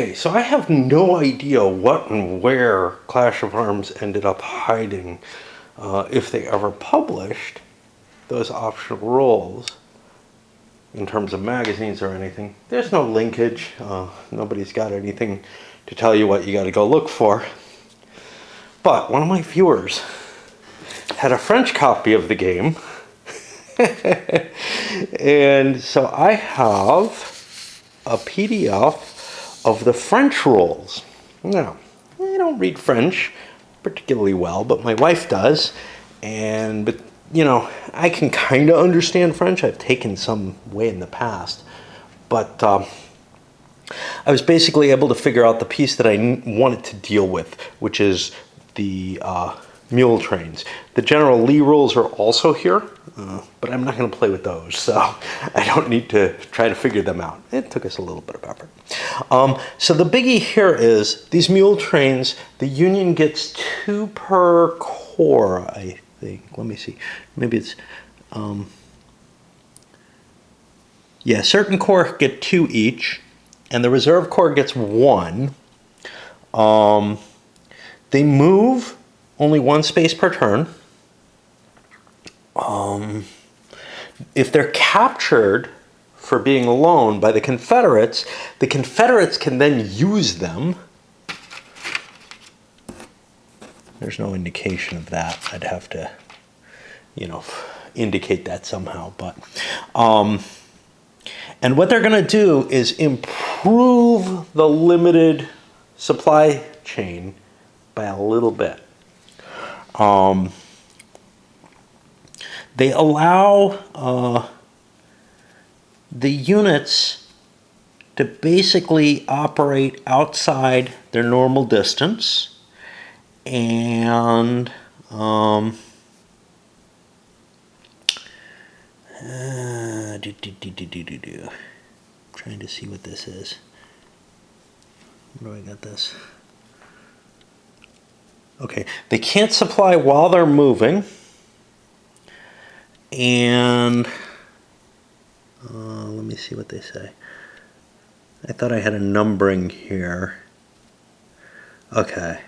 Okay, so I have no idea what and where Clash of Arms ended up hiding, if they ever published those optional rules in terms of magazines or anything. There's no linkage. Nobody's got anything to tell you what you got to go look for. But one of my viewers had a French copy of the game. And so I have a PDF of the French rules. Now, I don't read French particularly well, but my wife does. But you know, I can kind of understand French. I've taken some way in the past. But I was basically able to figure out the piece that I wanted to deal with, which is the Mule Trains. The General Lee rules are also here, but I'm not going to play with those, so I don't need to try to figure them out. It took us a little bit of effort. So the biggie here is these Mule Trains, the Union gets 2 per corps, I think. Let me see. Maybe it's... yeah, certain corps get 2 each, and the Reserve Corps gets 1. They move only 1 space per turn. If they're captured for being alone by the Confederates can then use them. There's no indication of that. I'd have to, you know, indicate that somehow. But and what they're going to do is improve the limited supply chain by a little bit. They allow the units to basically operate outside their normal distance, and trying to see what this is. Where do I got this? Okay, they can't supply while they're moving, and let me see what they say. I thought I had a numbering here. Okay.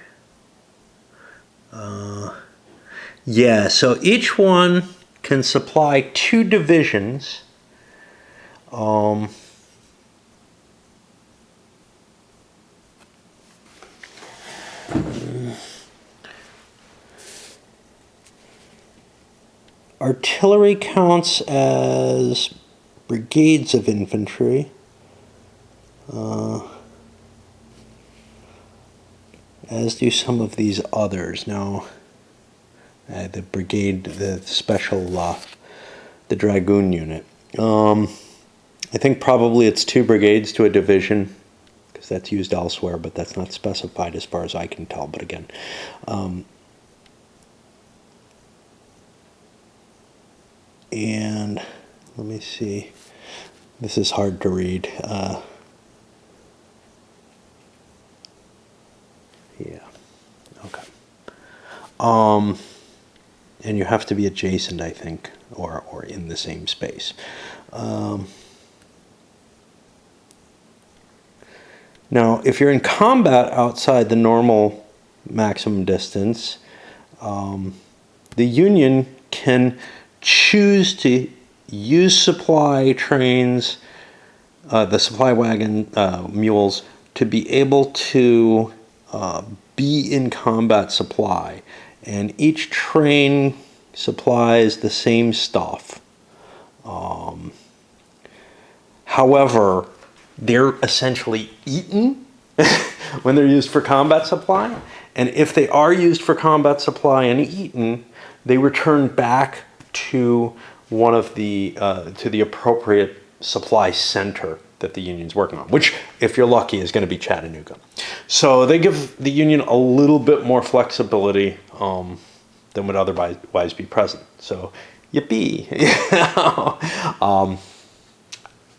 Yeah, so each one can supply 2 divisions. Artillery counts as brigades of infantry. As do some of these others. Now, the brigade, the special, the dragoon unit. I think probably it's 2 brigades to a division, because that's used elsewhere, but that's not specified as far as I can tell. But again, and let me see. This is hard to read. Yeah. Okay. And you have to be adjacent, I think, or in the same space. Now, if you're in combat outside the normal maximum distance, the Union can choose to use supply trains, the supply wagon mules, to be able to be in combat supply. And each train supplies the same stuff. However, they're essentially eaten when they're used for combat supply. And if they are used for combat supply and eaten, they return back to one of the to the appropriate supply center that the Union's working on, which, if you're lucky, is going to be Chattanooga. So they give the Union a little bit more flexibility than would otherwise be present. So, yippee!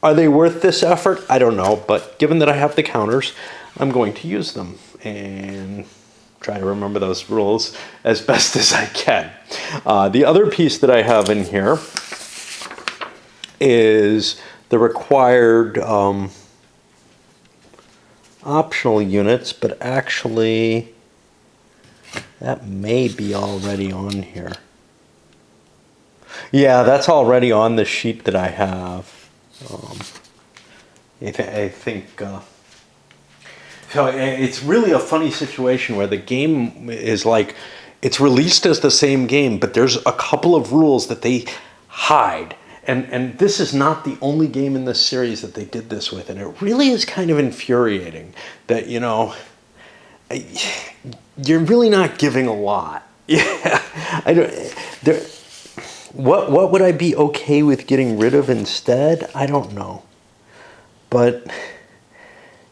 Are they worth this effort? I don't know, but given that I have the counters, I'm going to use them and try to remember those rules as best as I can. The other piece that I have in here is the required optional units, but actually that may be already on here. Yeah, that's already on the sheet that I have. I think so. It's really a funny situation where the game is like, it's released as the same game, but there's a couple of rules that they hide. And this is not the only game in this series that they did this with. And it really is kind of infuriating that, you know, you're really not giving a lot. Yeah, I don't. What would I be okay with getting rid of instead? I don't know. But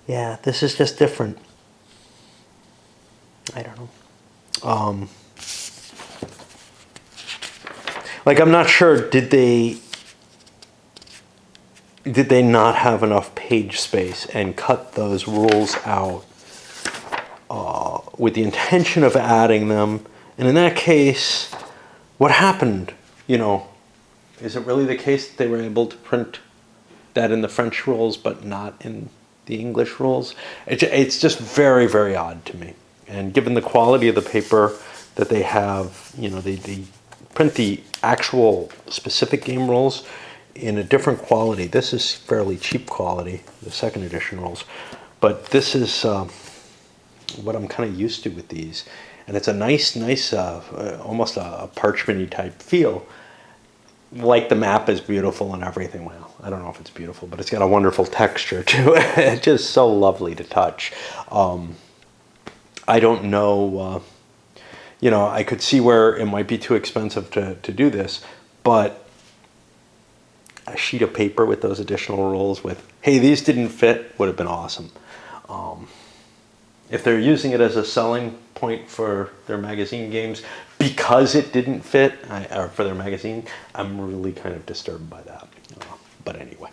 yeah, this is just different. I don't know. Like, I'm not sure, did they not have enough page space and cut those rules out with the intention of adding them? And in that case, what happened? You know, is it really the case that they were able to print that in the French rules but not in the English rules? It's just very, very odd to me. And given the quality of the paper that they have, you know, they print the actual specific game rules in a different quality. This is fairly cheap quality, the second edition rules. But this is what I'm kind of used to with these. And it's a nice, almost a parchment-y type feel. Like the map is beautiful and everything. Well, I don't know if it's beautiful, but it's got a wonderful texture to it. It's just so lovely to touch. I don't know, you know, I could see where it might be too expensive to do this, but a sheet of paper with those additional rules with, hey, these didn't fit, would have been awesome. If they're using it as a selling point for their magazine games because it didn't fit, or for their magazine, I'm really kind of disturbed by that. But anyway,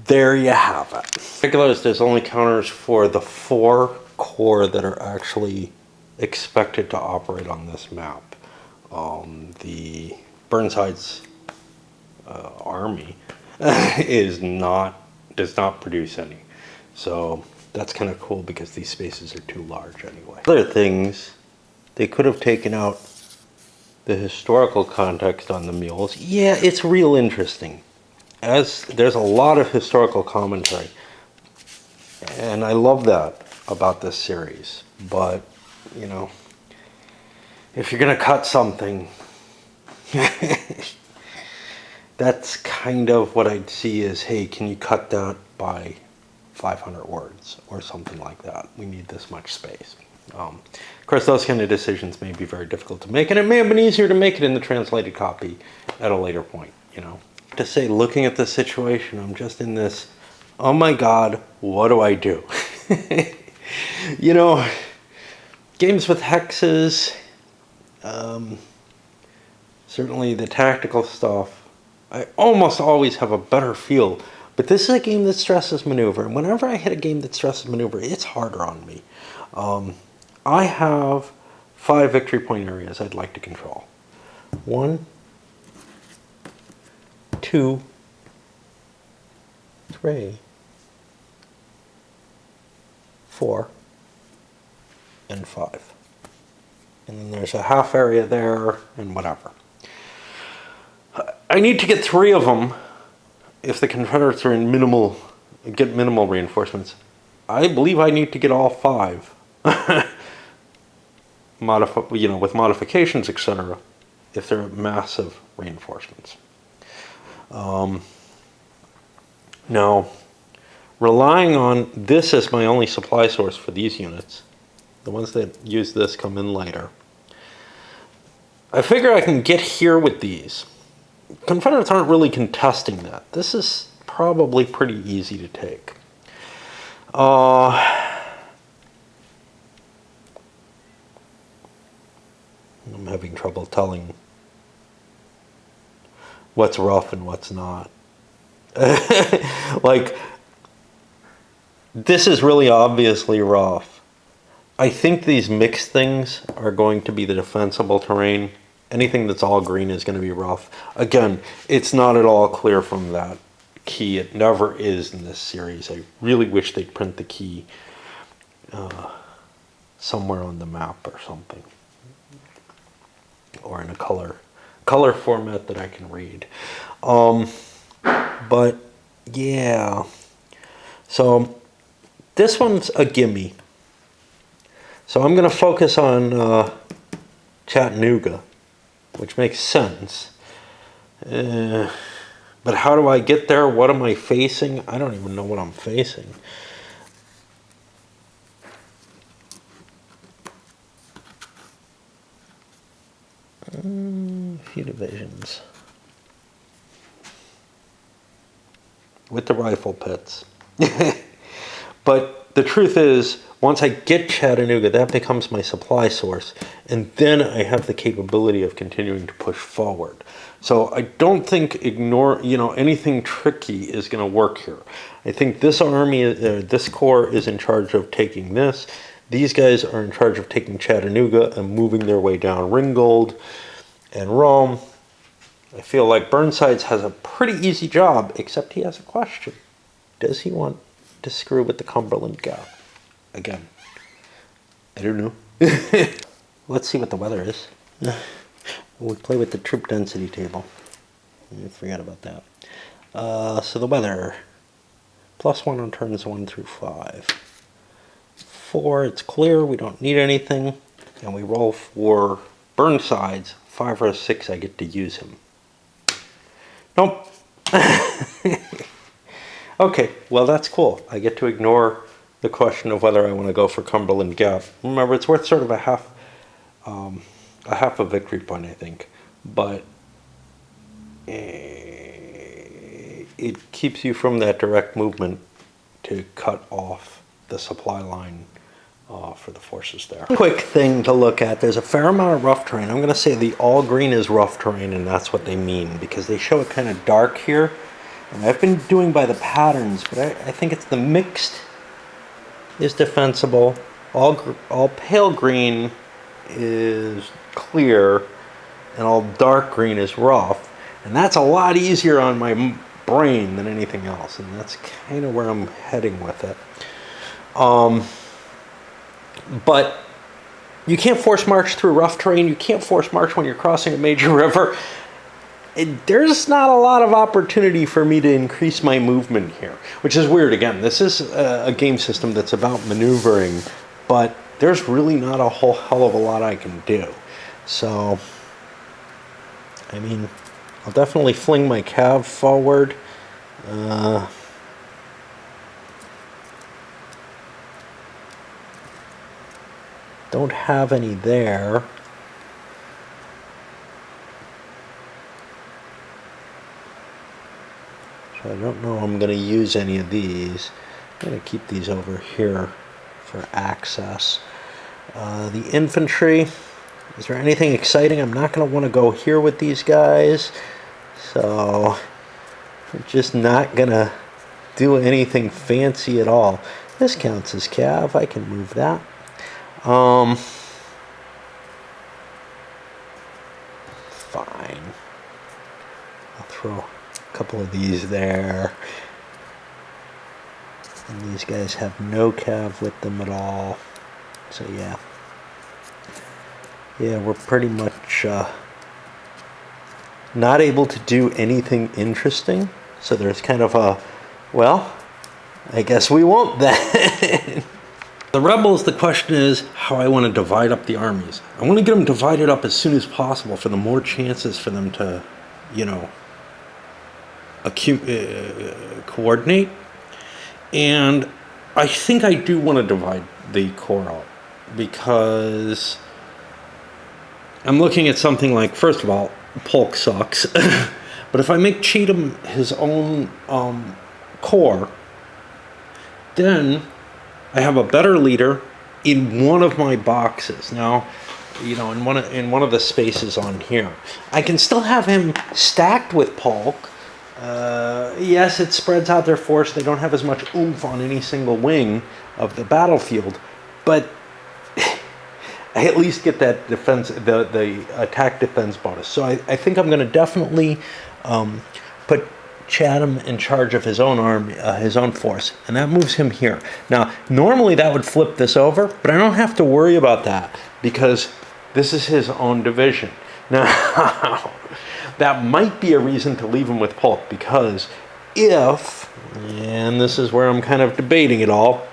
there you have it. Particulars, there's only counters for the 4 core that are actually expected to operate on this map. The Burnside's army does not produce any. So that's kind of cool because these spaces are too large anyway. Other things, they could have taken out the historical context on the mules. Yeah, it's real interesting. As there's a lot of historical commentary, and I love that about this series. But, you know, if you're gonna cut something, that's kind of what I'd see as, hey, can you cut that by 500 words or something like that? We need this much space. Of course, those kind of decisions may be very difficult to make, and it may have been easier to make it in the translated copy at a later point, you know. To say, looking at the situation, I'm just in this, oh my God, what do I do? You know, games with hexes, certainly the tactical stuff, I almost always have a better feel. But this is a game that stresses maneuver, and whenever I hit a game that stresses maneuver, it's harder on me. I have 5 victory point areas I'd like to control. 1, 2, 3, 4, and 5. And then there's a half area there, and whatever. I need to get 3 of them if the Confederates are in minimal reinforcements. I believe I need to get all 5. With modifications, etc. if they're massive reinforcements. Now, relying on this as my only supply source for these units, the ones that use this come in later, I figure I can get here with these. Confederates aren't really contesting that. This is probably pretty easy to take. I'm having trouble telling what's rough and what's not. Like, this is really obviously rough. I think these mixed things are going to be the defensible terrain. Anything that's all green is going to be rough. Again, it's not at all clear from that key. It never is in this series. I really wish they'd print the key somewhere on the map or something, or in a color format that I can read. But yeah, so this one's a gimme. So I'm going to focus on Chattanooga, which makes sense. But how do I get there? What am I facing? I don't even know what I'm facing. A few divisions. With the rifle pits. But the truth is, once I get Chattanooga, that becomes my supply source. And then I have the capability of continuing to push forward. So I don't think anything tricky is going to work here. I think this army, this corps is in charge of taking this. These guys are in charge of taking Chattanooga and moving their way down Ringgold and Rome. I feel like Burnsides has a pretty easy job, except he has a question. Does he want to screw with the Cumberland Gap? Again, I don't know. Let's see what the weather is. We play with the troop density table. I forgot about that. So the weather, +1 on turns 1 through 5. 4, it's clear, we don't need anything. And we roll for Burnsides. 5 or 6, I get to use him. Nope. Okay, well that's cool. I get to ignore the question of whether I want to go for Cumberland Gap. Remember, it's worth sort of a half a victory point, I think. But it keeps you from that direct movement to cut off the supply line for the forces there. Quick thing to look at, there's a fair amount of rough terrain. I'm going to say the all green is rough terrain, and that's what they mean, because they show it kind of dark here. And I've been doing by the patterns, but I think it's the mixed is defensible. All pale green is clear, and all dark green is rough. And that's a lot easier on my brain than anything else, and that's kind of where I'm heading with it. But you can't force march through rough terrain. You can't force march when you're crossing a major river. There's not a lot of opportunity for me to increase my movement here, which is weird. Again, this is a game system that's about maneuvering, but there's really not a whole hell of a lot I can do. So, I mean, I'll definitely fling my cav forward. Don't have any there. So I don't know I'm going to use any of these. I'm going to keep these over here for access. The infantry, is there anything exciting? I'm not going to want to go here with these guys. So I'm just not going to do anything fancy at all. This counts as cav. I can move that. Fine. I'll throw a couple of these there. And these guys have no cav with them at all. So yeah. Yeah, we're pretty much not able to do anything interesting. So there's kind of a, well, I guess we won't then. The rebels, the question is how I want to divide up the armies. I want to get them divided up as soon as possible for the more chances for them to, you know, coordinate. And I think I do want to divide the corps up, because I'm looking at something like, first of all, Polk sucks. But if I make Cheatham his own corps, then I have a better leader in one of my boxes. Now, you know, in one of the spaces on here, I can still have him stacked with Polk. Yes, it spreads out their force. They don't have as much oomph on any single wing of the battlefield, but I at least get that defense, the attack defense bonus. So I think I'm going to definitely put Chatham in charge of his own army, his own force, and that moves him here. Now, normally that would flip this over, but I don't have to worry about that because this is his own division. Now, that might be a reason to leave him with Polk, because if, and this is where I'm kind of debating it all,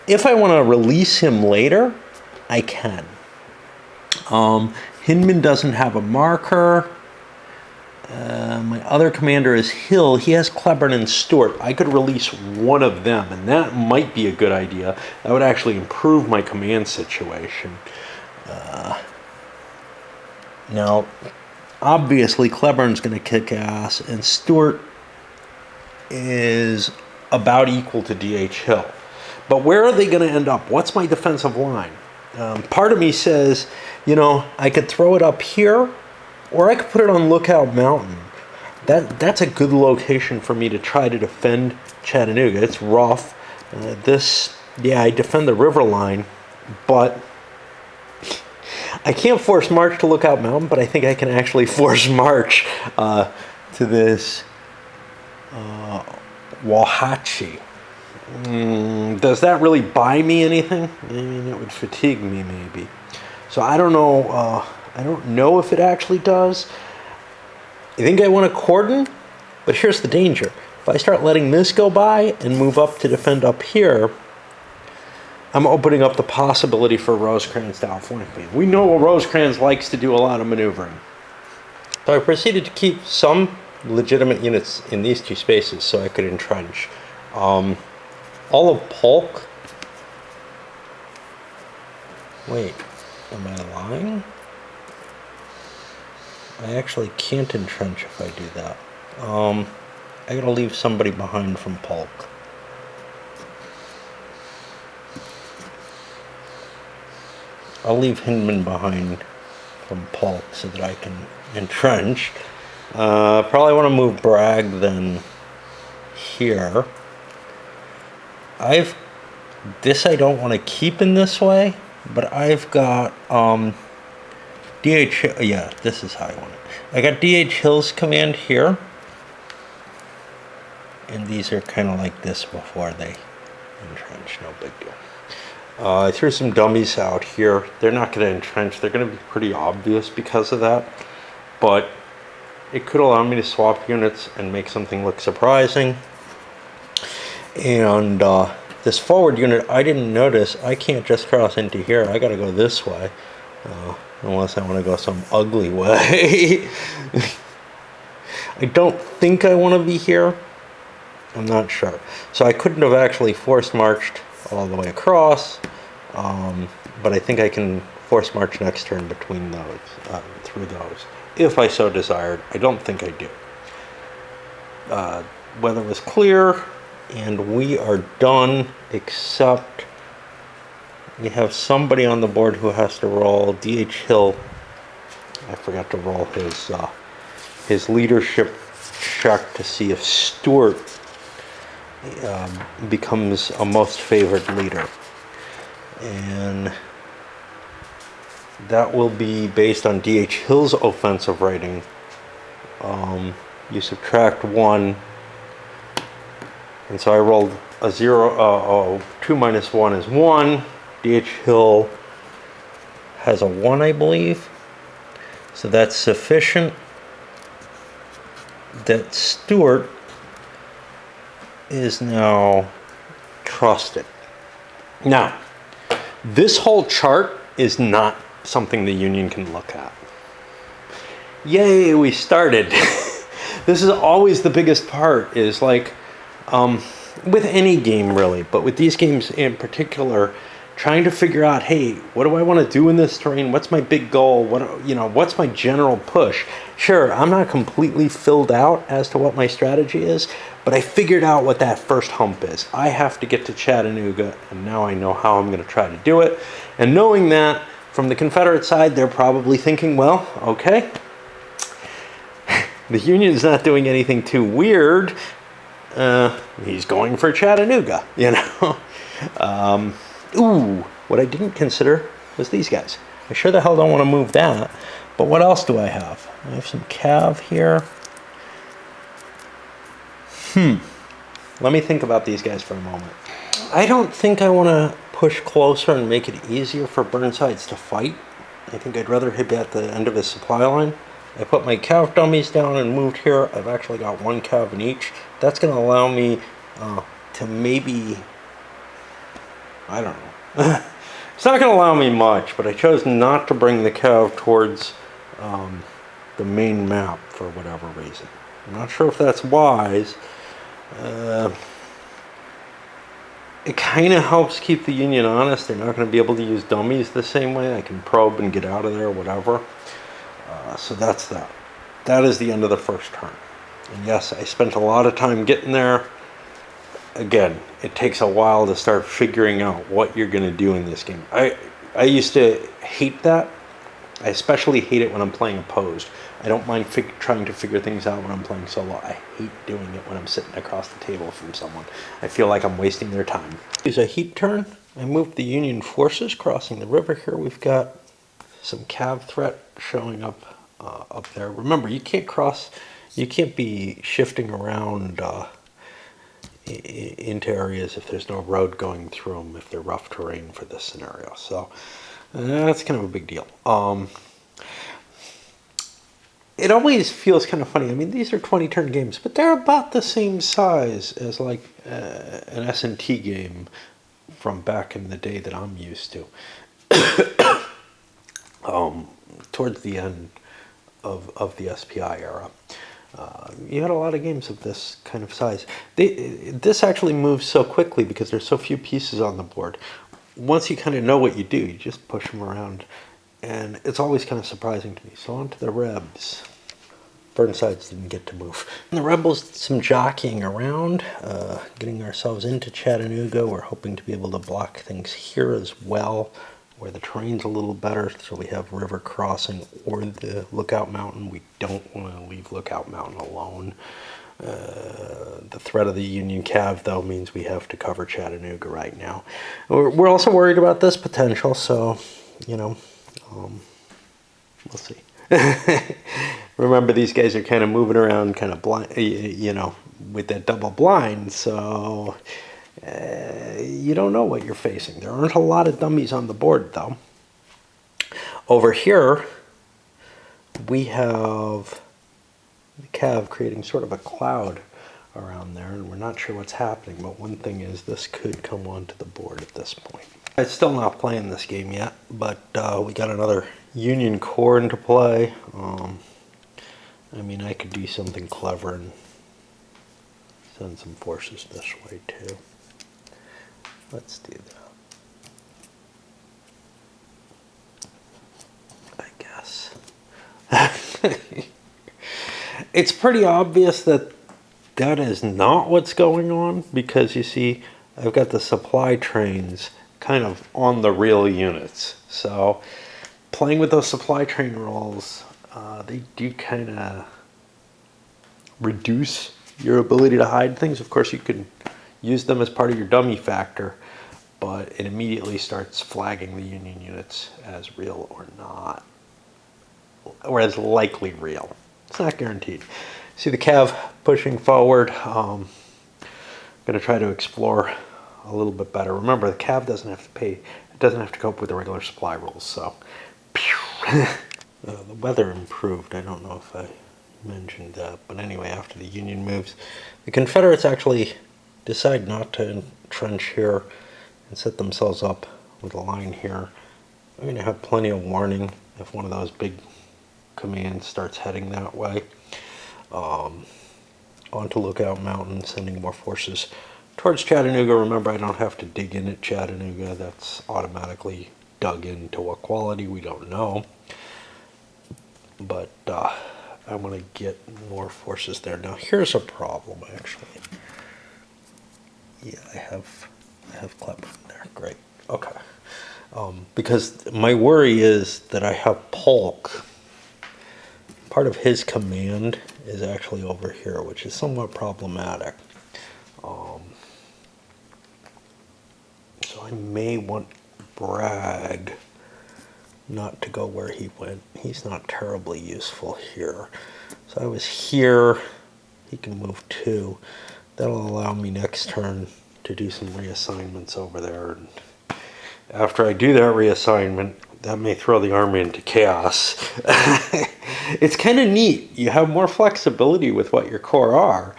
if I want to release him later, I can. Hinman doesn't have a marker. My other commander is Hill. He has Cleburne and Stewart. I could release one of them, and that might be a good idea. That would actually improve my command situation. Now, obviously, Cleburne's going to kick ass, and Stewart is about equal to D.H. Hill. But where are they going to end up? What's my defensive line? Part of me says, you know, I could throw it up here, or I could put it on Lookout Mountain. That's a good location for me to try to defend Chattanooga. It's rough. I defend the river line, but I can't force march to Lookout Mountain, but I think I can actually force march to this Wauhatchie. Does that really buy me anything? I mean, it would fatigue me maybe. So I don't know. I don't know if it actually does. I think I want to cordon, but here's the danger. If I start letting this go by and move up to defend up here, I'm opening up the possibility for Rosecrans to outflank me. We know Rosecrans likes to do a lot of maneuvering. So I proceeded to keep some legitimate units in these two spaces so I could entrench. All of Polk. Wait, am I lying? I actually can't entrench if I do that. I gotta leave somebody behind from Polk. I'll leave Hinman behind from Polk so that I can entrench. Probably want to move Bragg then here. This I don't want to keep in this way, but I've got D.H. Yeah, this is how I want it. I got D.H. Hill's command here, and these are kind of like this before they entrench. No big deal. I threw some dummies out here. They're not going to entrench. They're going to be pretty obvious because of that, but it could allow me to swap units and make something look surprising. And this forward unit, I didn't notice. I can't just cross into here. I got to go this way. Unless I want to go some ugly way. I don't think I want to be here. I'm not sure. So I couldn't have actually force marched all the way across. But I think I can force march next turn between those, through those, if I so desired. I don't think I do. Weather was clear, and we are done, except we have somebody on the board who has to roll. D.H. Hill, I forgot to roll his leadership check to see if Stewart becomes a most favored leader. And that will be based on D.H. Hill's offensive rating. You subtract 1, and so I rolled a 0. 2 minus 1 is 1. D.H. Hill has a 1, I believe. So that's sufficient that Stewart is now trusted. Now, this whole chart is not something the Union can look at. Yay, we started. This is always the biggest part, is like, with any game really, but with these games in particular, trying to figure out, hey, what do I want to do in this terrain? What's my big goal? What's my general push? Sure, I'm not completely filled out as to what my strategy is, but I figured out what that first hump is. I have to get to Chattanooga, and now I know how I'm going to try to do it. And knowing that, from the Confederate side, they're probably thinking, well, okay, the Union's not doing anything too weird. He's going for Chattanooga, Ooh, what I didn't consider was these guys. I sure the hell don't want to move that. But what else do I have? I have some cav here. Let me think about these guys for a moment. I don't think I want to push closer and make it easier for Burnsides to fight. I think I'd rather hit at the end of his supply line. I put my cav dummies down and moved here. I've actually got one cav in each. That's going to allow me to maybe, I don't know. It's not going to allow me much, but I chose not to bring the cav towards the main map for whatever reason. I'm not sure if that's wise. It kind of helps keep the Union honest. They're not going to be able to use dummies the same way. I can probe and get out of there, whatever. So that's that. That is the end of the first turn. And yes, I spent a lot of time getting there. Again, it takes a while to start figuring out what you're going to do in this game. I used to hate that. I especially hate it when I'm playing opposed. I don't mind trying to figure things out when I'm playing solo. I hate doing it when I'm sitting across the table from someone. I feel like I'm wasting their time. Here's a heat turn. I moved the Union forces crossing the river here. We've got some cav threat showing up there. Remember, you can't be shifting around into areas if there's no road going through them, if they're rough terrain for this scenario. So that's kind of a big deal. It always feels kind of funny. I mean, these are 20-turn games, but they're about the same size as like an S&T game from back in the day that I'm used to. Towards the end of the SPI era. You had a lot of games of this kind of size. This actually moves so quickly because there's so few pieces on the board. Once you kind of know what you do, you just push them around. And it's always kind of surprising to me. So on to the Rebs. Burnsides didn't get to move. And the Rebels did some jockeying around, getting ourselves into Chattanooga. We're hoping to be able to block things here as well, where the terrain's a little better, so we have river crossing or the Lookout Mountain. We don't want to leave Lookout Mountain alone. The threat of the Union Cav, though, means we have to cover Chattanooga right now. We're also worried about this potential, so, you know, we'll see. Remember, these guys are kind of moving around kind of blind, you know, with that double blind, so you don't know what you're facing. There aren't a lot of dummies on the board, though. Over here, we have the Cav creating sort of a cloud around there, and we're not sure what's happening, but one thing is this could come onto the board at this point. I'm still not playing this game yet, but we got another Union Corps into play. I mean, I could do something clever and send some forces this way, too. Let's do that. I guess. It's pretty obvious that that is not what's going on, because you see, I've got the supply trains kind of on the real units. So playing with those supply train rolls, they do kind of reduce your ability to hide things. Of course, you can use them as part of your dummy factor, but it immediately starts flagging the Union units as real or not, or as likely real. It's not guaranteed. See the Cav pushing forward. I'm going to try to explore a little bit better. Remember, the Cav doesn't have to pay. It doesn't have to cope with the regular supply rules. So, the weather improved. I don't know if I mentioned that, but anyway, after the Union moves, the Confederates actually decide not to entrench here and set themselves up with a line here. I'm going to have plenty of warning if one of those big commands starts heading that way. Onto Lookout Mountain, sending more forces towards Chattanooga. Remember, I don't have to dig in at Chattanooga. That's automatically dug into what quality, we don't know. But I want to get more forces there. Now, here's a problem, actually. Yeah, I have Clever in there. Great. Okay. Because my worry is that I have Polk. Part of his command is actually over here, which is somewhat problematic. So I may want Bragg not to go where he went. He's not terribly useful here. So I was here. He can move too. That'll allow me next turn to do some reassignments over there. And after I do that reassignment, that may throw the army into chaos. It's kind of neat. You have more flexibility with what your corps are,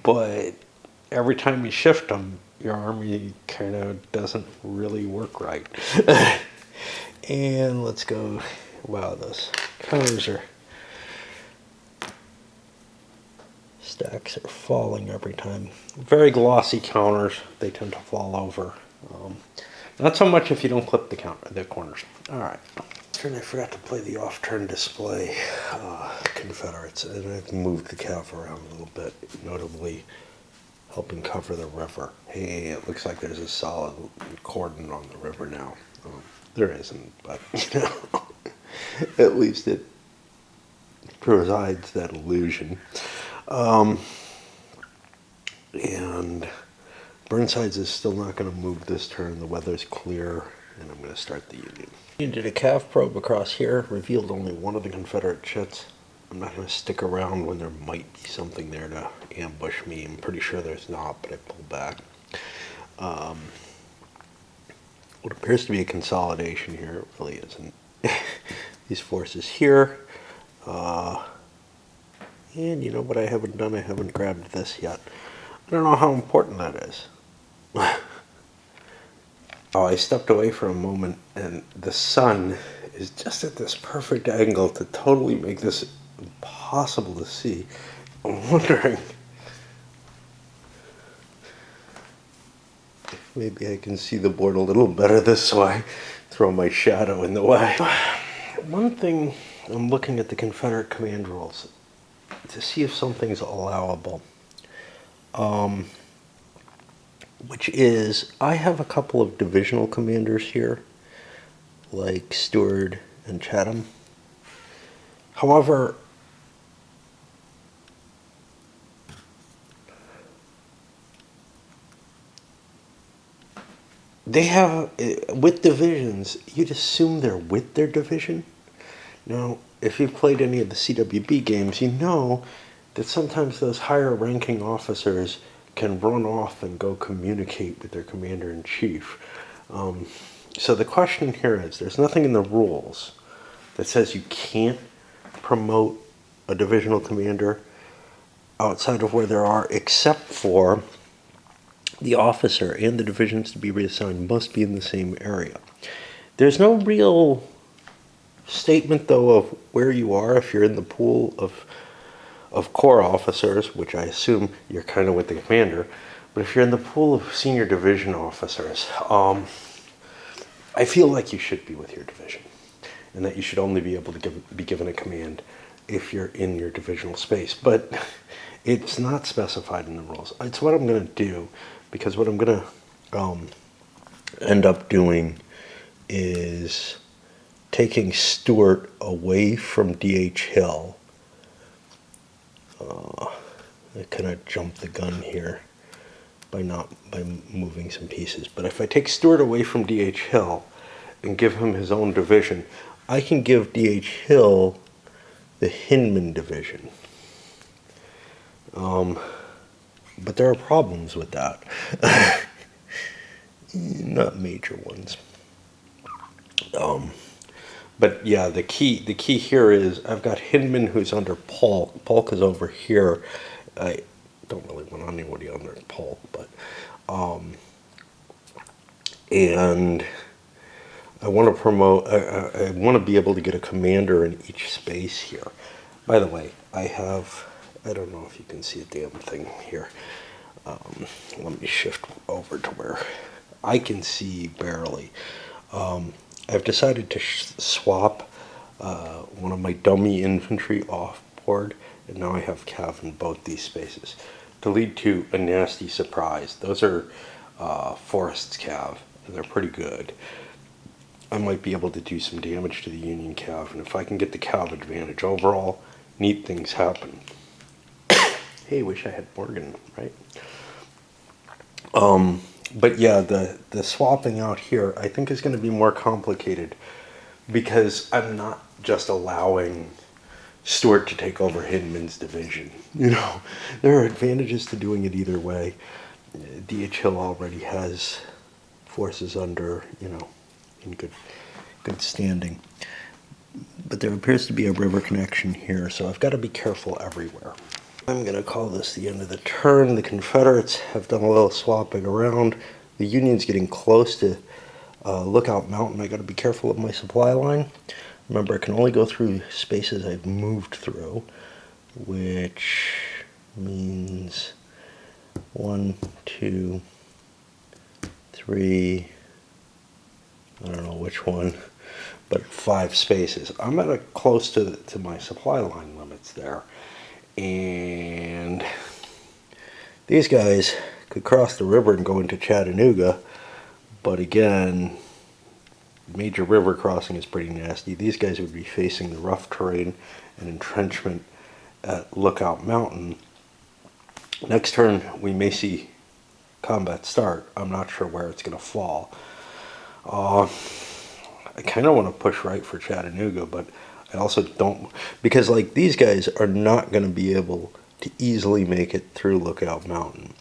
but every time you shift them, your army kind of doesn't really work right. And let's go. Wow, those counters are... stacks are falling every time. Very glossy counters. They tend to fall over. Not so much if you don't clip the corners. All right. Turn. I forgot to play the off-turn display Confederates, and I've moved the cav around a little bit, notably helping cover the river. Hey, it looks like there's a solid cordon on the river now. There isn't, but you know, at least it provides that illusion. And Burnside's is still not going to move this turn. The weather's clear, and I'm going to start the Union. You did a cav probe across here, revealed only one of the Confederate chits. I'm not going to stick around when there might be something there to ambush me. I'm pretty sure there's not, but I pulled back. What appears to be a consolidation here, it really isn't. These forces here. And you know what I haven't done? I haven't grabbed this yet. I don't know how important that is. Oh, I stepped away for a moment, and the sun is just at this perfect angle to totally make this impossible to see. I'm wondering if maybe I can see the board a little better this way. Throw my shadow in the way. One thing, I'm looking at the Confederate command rules to see if something's allowable. Which is, I have a couple of divisional commanders here, like Stewart and Chatham. However, they have, with divisions, you'd assume they're with their division. Now, if you've played any of the CWB games, you know that sometimes those higher ranking officers can run off and go communicate with their commander-in-chief. So the question here is, there's nothing in the rules that says you can't promote a divisional commander outside of where there are, except for the officer and the divisions to be reassigned must be in the same area. There's no real statement, though, of where you are if you're in the pool of corps officers, which I assume you're kind of with the commander, but if you're in the pool of senior division officers, I feel like you should be with your division, and that you should only be able to be given a command if you're in your divisional space. But it's not specified in the rules. It's what I'm going to do, because what I'm going to end up doing is taking Stewart away from D.H. Hill. I kind of jumped the gun here by moving some pieces. But if I take Stewart away from D.H. Hill and give him his own division, I can give D.H. Hill the Hinman division. But there are problems with that. Not major ones. But yeah, the key here is I've got Hinman, who's under Polk. Polk is over here. I don't really want anybody under Polk, but and I want to promote. I want to be able to get a commander in each space here. By the way, I have. I don't know if you can see a damn thing here. Let me shift over to where I can see barely. I've decided to swap one of my dummy infantry off board, and now I have cav in both these spaces to lead to a nasty surprise. Those are Forest's cav, and they're pretty good. I might be able to do some damage to the Union cav, and if I can get the cav advantage overall, neat things happen. Hey, wish I had Morgan, right? But yeah, the swapping out here I think is going to be more complicated, because I'm not just allowing Stuart to take over Hindman's division. You know, there are advantages to doing it either way. D.H. Hill already has forces under, in good standing. But there appears to be a river connection here, so I've got to be careful everywhere. I'm going to call this the end of the turn. The Confederates have done a little swapping around. The Union's getting close to Lookout Mountain. I got to be careful of my supply line. Remember, I can only go through spaces I've moved through, which means 1, 2, 3, I don't know which one, but 5 spaces. I'm at a close to my supply line limits there. And these guys could cross the river and go into Chattanooga, but again, major river crossing is pretty nasty. These guys would be facing the rough terrain and entrenchment at Lookout Mountain. Next turn, we may see combat start. I'm not sure where it's going to fall. I kind of want to push right for Chattanooga, but I also don't, because like these guys are not going to be able to easily make it through Lookout Mountain.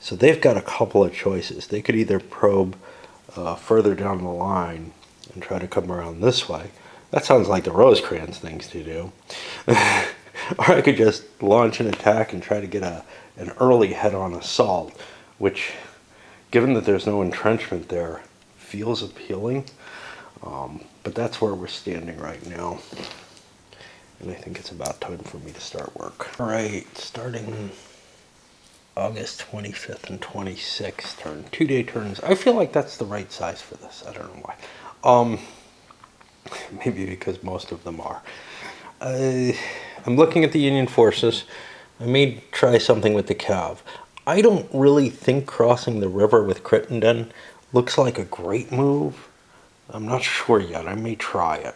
So they've got a couple of choices. They could either probe further down the line and try to come around this way. That sounds like the Rosecrans things to do. Or I could just launch an attack and try to get an early head-on assault, which, given that there's no entrenchment there, feels appealing. But that's where we're standing right now. And I think it's about time for me to start work. All right, starting August 25th and 26th turn, 2-day turns. I feel like that's the right size for this. I don't know why. Maybe because most of them are. I'm looking at the Union forces. I may try something with the Cav. I don't really think crossing the river with Crittenden looks like a great move. I'm not sure yet. I may try it.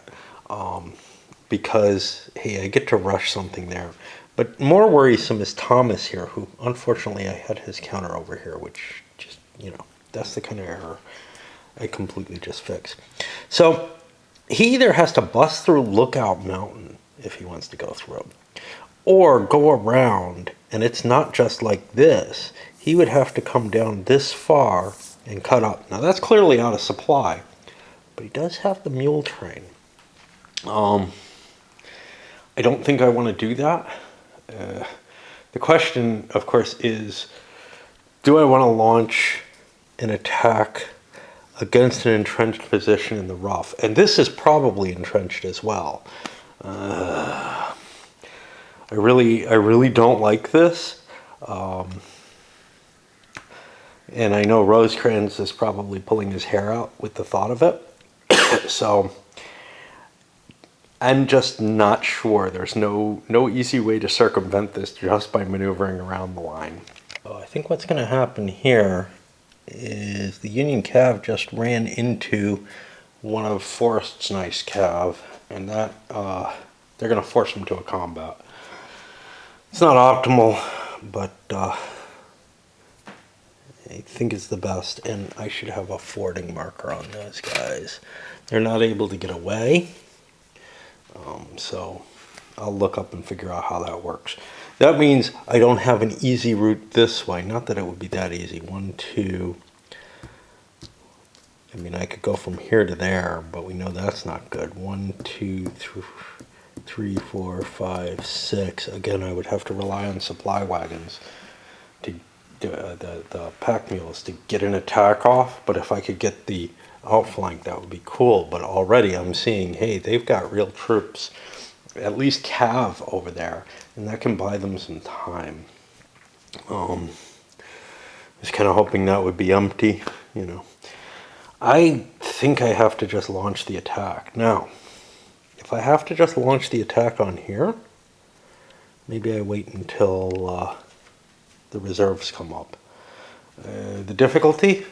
Because, hey, I get to rush something there. But more worrisome is Thomas here, who, unfortunately, I had his counter over here, which just, that's the kind of error I completely just fixed. So, he either has to bust through Lookout Mountain, if he wants to go through, or go around, and it's not just like this. He would have to come down this far and cut up. Now, that's clearly out of supply, but he does have the Mule Train. I don't think I want to do that. The question, of course, is, do I want to launch an attack against an entrenched position in the rough? And this is probably entrenched as well. I really don't like this. And I know Rosecrans is probably pulling his hair out with the thought of it. So I'm just not sure. There's no easy way to circumvent this just by maneuvering around the line. So I think what's going to happen here is the Union Cav just ran into one of Forrest's nice Cav, and that they're going to force him to a combat. It's not optimal, but I think it's the best, and I should have a fording marker on those guys. They're not able to get away. So I'll look up and figure out how that works. That means I don't have an easy route this way. Not that it would be that easy. 1, 2. I mean, I could go from here to there, but we know that's not good. 1, 2, 3, 4, 5, 6. Again, I would have to rely on supply wagons to the pack mules to get an attack off. But if I could get the outflank, that would be cool. But already I'm seeing, hey, they've got real troops, at least Cav over there, and that can buy them some time. I was kind of hoping that would be empty, I think I have to just launch the attack. Now, if I have to just launch the attack on here, maybe I wait until the reserves come up. The difficulty?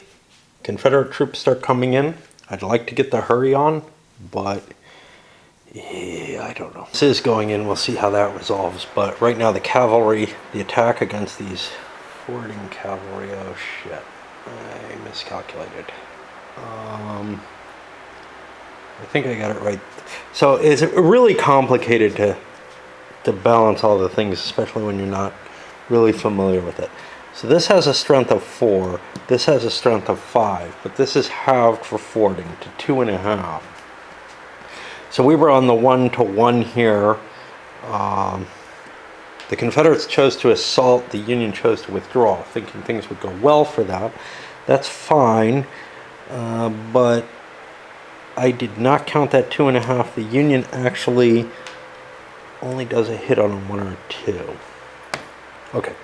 Confederate troops start coming in. I'd like to get the hurry on, but yeah, I don't know. This is going in. We'll see how that resolves. But right now, the cavalry, the attack against these fording cavalry. Oh shit! I miscalculated. I think I got it right. So it's really complicated to balance all the things, especially when you're not really familiar with it. So this has a strength of 4, this has a strength of 5, but this is halved for fording to 2.5. So we were on the 1-to-1 here. The Confederates chose to assault, the Union chose to withdraw, thinking things would go well for that. That's fine, but I did not count that 2.5. The Union actually only does a hit on a 1 or a 2. Okay,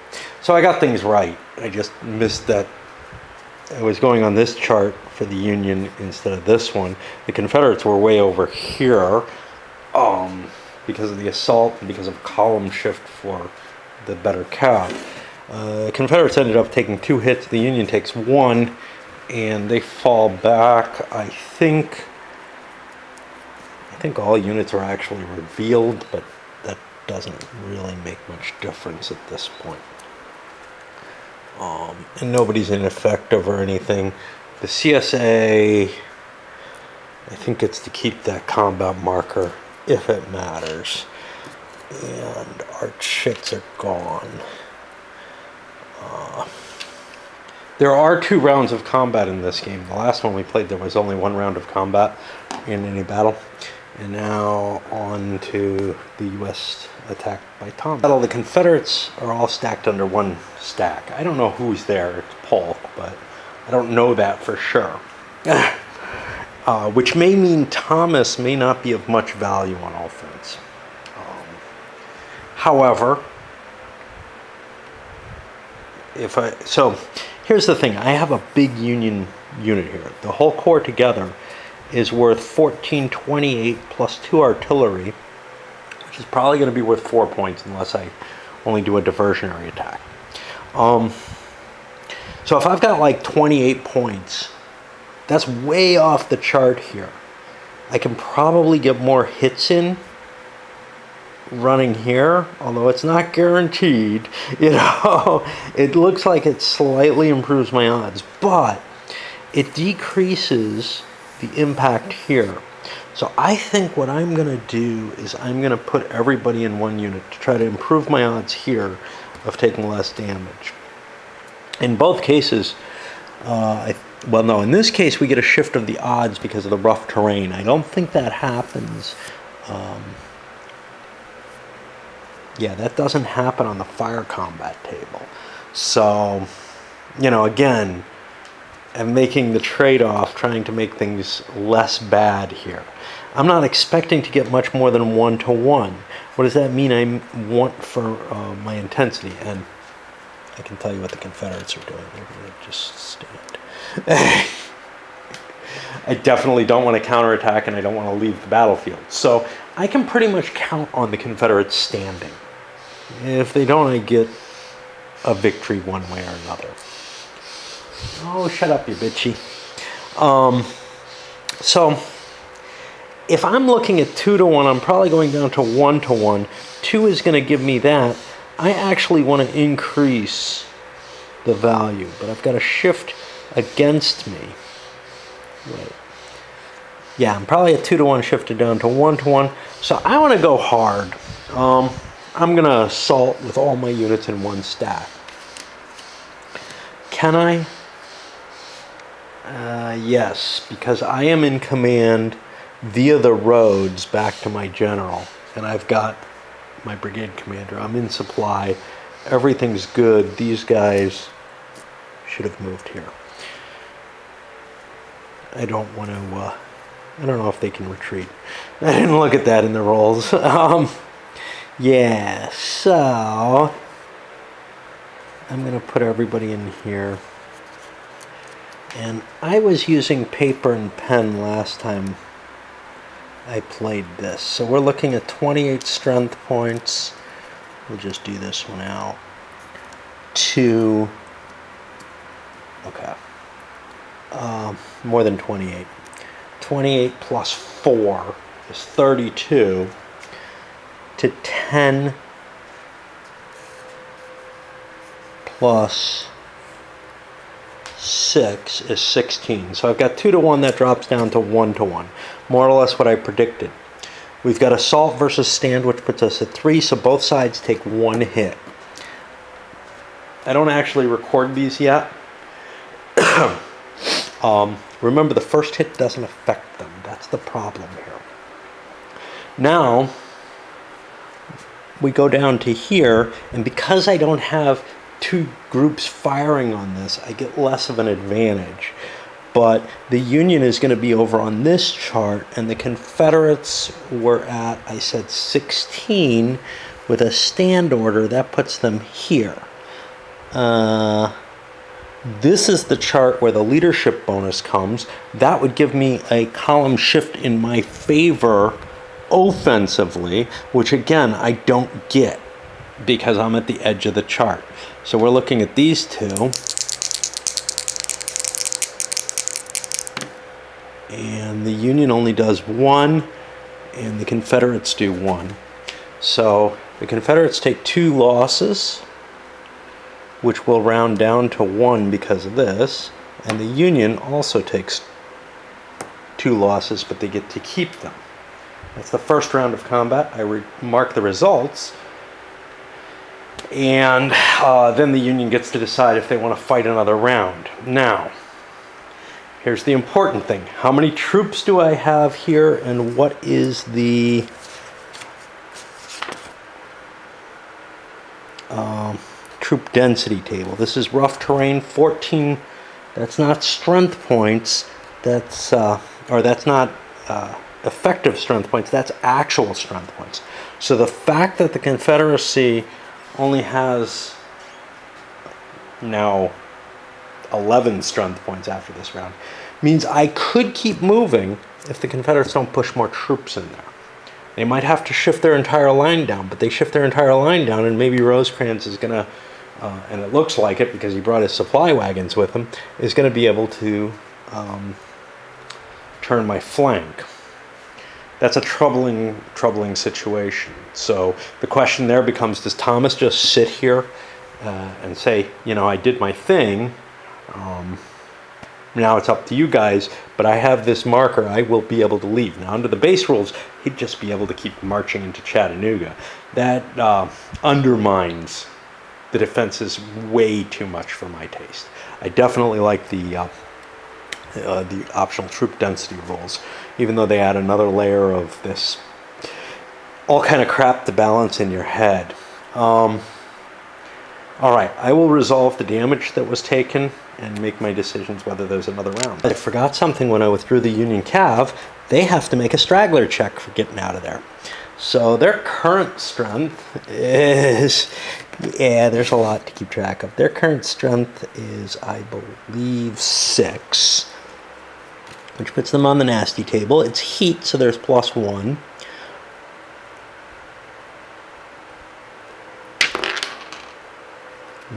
so I got things right. I just missed that. I was going on this chart for the Union instead of this one. The Confederates were way over here because of the assault and because of column shift for the better cap. Confederates ended up taking 2 hits. The Union takes 1, and they fall back. I think all units are actually revealed, but that doesn't really make much difference at this point. And nobody's ineffective or anything. The CSA, I think it's to keep that combat marker if it matters. And our chits are gone. There are 2 rounds of combat in this game. The last one we played, there was only 1 round of combat in any battle. And now on to the U.S. attack by Tom. The Confederates are all stacked under 1 stack. I don't know who's there. It's Polk, but I don't know that for sure. Which may mean Thomas may not be of much value on offense. However, so here's the thing. I have a big Union unit here. The whole corps together is worth 1428 plus 2 artillery, which is probably going to be worth 4 points unless I only do a diversionary attack. So if I've got like 28 points, that's way off the chart here. I can probably get more hits in running here, although it's not guaranteed. You know, it looks like it slightly improves my odds, but it decreases the impact here. So I think what I'm going to do is I'm going to put everybody in 1 unit to try to improve my odds here of taking less damage. In both cases, well, no, in this case we get a shift of the odds because of the rough terrain. I don't think that happens. Yeah, that doesn't happen on the fire combat table. So, you know, again, I'm making the trade-off, trying to make things less bad here. I'm not expecting to get much more than 1-to-1. What does that mean I want for my intensity? And I can tell you what the Confederates are doing. They're going to just stand. I definitely don't want to counterattack, and I don't want to leave the battlefield. So I can pretty much count on the Confederates standing. If they don't, I get a victory one way or another. Oh, shut up, you bitchy. So if I'm looking at 2-to-1, I'm probably going down to 1-to-1. 2 is going to give me that. I actually want to increase the value, but I've got a shift against me. Right. Yeah, I'm probably at 2-to-1 shifted down to 1-to-1. So I want to go hard. I'm going to assault with all my units in 1 stack. Can I? Yes, because I am in command via the roads back to my general. And I've got my brigade commander. I'm in supply. Everything's good. These guys should have moved here. I don't want to... I don't know if they can retreat. I didn't look at that in the rolls. Yeah, so I'm going to put everybody in here. And I was using paper and pen last time I played this. So we're looking at 28 strength points. We'll just do this one out. 2. Okay. More than 28. 28 plus 4 is 32 to 10 plus 6 is 16. So I've got 2 to 1 that drops down to 1 to 1. More or less what I predicted. We've got assault versus stand, which puts us at 3, so both sides take 1 hit. I don't actually record these yet. Remember, the first hit doesn't affect them. That's the problem here. Now, we go down to here, and because I don't have 2 groups firing on this, I get less of an advantage. But the Union is going to be over on this chart, and the Confederates were at, I said 16, with a stand order. That puts them here. This is the chart where the leadership bonus comes. That would give me a column shift in my favor offensively, which again, I don't get because I'm at the edge of the chart. So we're looking at these two. And the Union only does 1, and the Confederates do 1. So the Confederates take 2 losses, which will round down to 1 because of this, and the Union also takes 2 losses, but they get to keep them. That's the first round of combat. I mark the results, and then the Union gets to decide if they want to fight another round. Now, here's the important thing. How many troops do I have here, and what is the troop density table? This is rough terrain, 14. That's not strength points. That's not effective strength points. That's actual strength points. So the fact that the Confederacy only has now 11 strength points after this round means I could keep moving if the Confederates don't push more troops in there. They might have to shift their entire line down, but they shift their entire line down, and maybe Rosecrans is going to, and it looks like it because he brought his supply wagons with him, is going to be able to turn my flank. That's a troubling situation. So the question there becomes, does Thomas just sit here and say, you know, I did my thing, now it's up to you guys, but I have this marker, I will be able to leave. Now, under the base rules, he'd just be able to keep marching into Chattanooga. That undermines the defenses way too much for my taste. I definitely like the optional troop density rules, even though they add another layer of this all kind of crap to balance in your head. All right, I will resolve the damage that was taken and make my decisions whether there's another round. I forgot something when I withdrew the Union Cav. They have to make a straggler check for getting out of there. So their current strength is, yeah, there's a lot to keep track of. Their current strength is, I believe, 6, which puts them on the nasty table. It's heat, so there's +1.